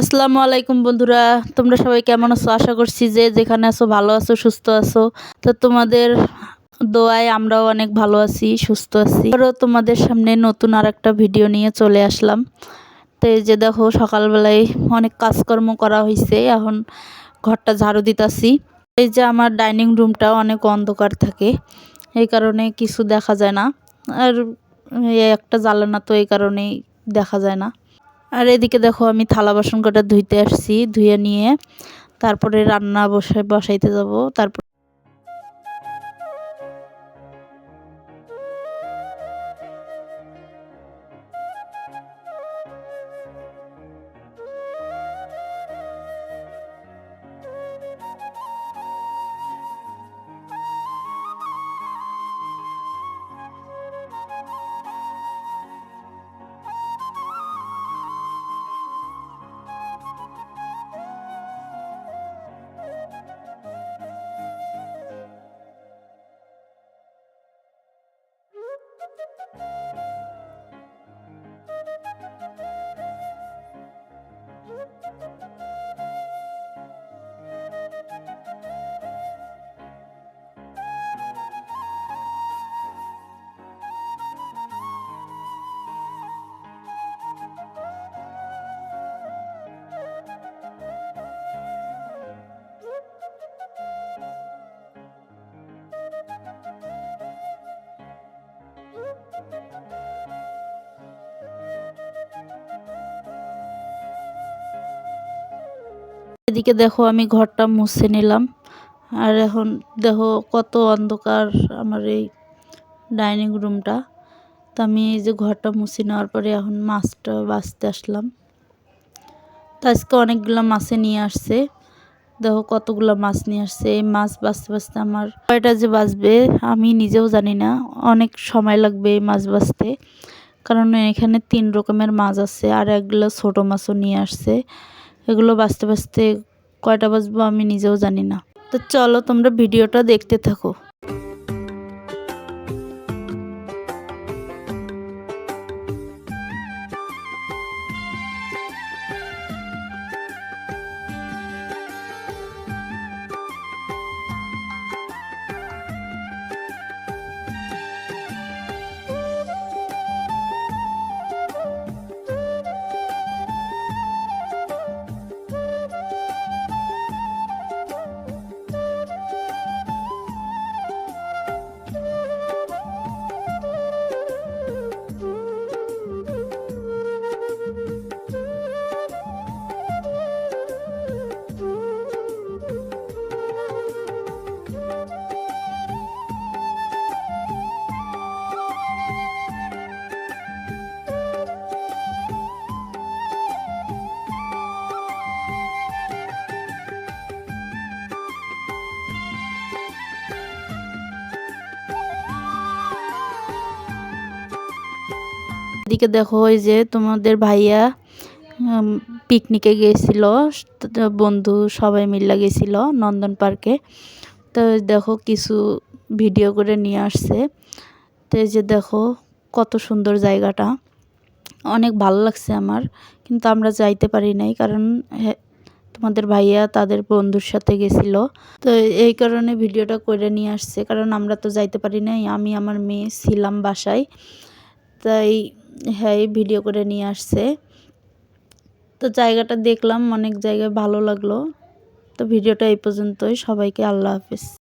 আসসালামু আলাইকুম বন্ধুরা, তোমরা সবাই কেমন আছো? আশা করছি যে যেখানে আছো ভালো আছো, সুস্থ আছো। তো তোমাদের দোয়ায় আমরাও অনেক ভালো আছি, সুস্থ আছি। আরও তোমাদের সামনে নতুন আর একটা ভিডিও নিয়ে চলে আসলাম। তো এই যে দেখো, সকালবেলায় অনেক কাজকর্ম করা হয়েছে, এখন ঘরটা ঝাড়ু দিতাছি। এই যে আমার ডাইনিং রুমটা অনেক অন্ধকার থাকে, এই কারণে কিছু দেখা যায় না। আর এই একটা জ্বালানা, তো এই কারণেই দেখা যায় না। আর এদিকে দেখো, আমি থালা বাসন কটা ধুইতে আসছি, ধুয়ে নিয়ে তারপরে রান্না বসাইতে যাব। তারপর এদিকে দেখো, আমি ঘরটা মুছে নিলাম। আর এখন দেখো কত অন্ধকার আমার এই ডাইনিং রুমটা। তো আমি এই যে ঘরটা মুছে নেওয়ার পরে এখন মাছটা বাছতে আসলাম। তো আজকে অনেকগুলো মাছে নিয়ে আসছে, দেখো কতগুলো মাছ নিয়ে আসছে। এই মাছ বাছতে বাছতে আমার কয়টা যে বাজবে আমি নিজেও জানি না, অনেক সময় লাগবে এই মাছ বাছতে। কারণ এখানে 3 রকমের মাছ আছে, আর একগুলো ছোটো মাছও নিয়ে আসছে। এগুলো বাছতে বাছতে কয়টা বাজবো আমি নিজেও জানি না। তো চলো তোমরা ভিডিওটা দেখতে থাকো। এদিকে দেখো, ওই যে তোমাদের ভাইয়া পিকনিকে গেছিল, বন্ধু সবাই মিলে গেছিল নন্দন পার্কে। তো দেখো কিছু ভিডিও করে নিয়ে আসছে। তো এই যে দেখো কত সুন্দর জায়গাটা, অনেক ভালো লাগছে আমার। কিন্তু আমরা যাইতে পারি নাই, কারণ তোমাদের ভাইয়া তাদের বন্ধুর সাথে গেছিল। তো এই কারণে ভিডিওটা করে নিয়ে আসছে, কারণ আমরা তো যাইতে পারি নাই, আমি আমার মেয়ে ছিলাম বাসায়। তাই হ্যাঁ, ভিডিও করে নিয়ে আসছে। তো জায়গাটা দেখলাম, অনেক জায়গায় ভালো লাগলো। তো ভিডিওটা এই পর্যন্তই, সবাইকে আল্লাহ হাফেজ।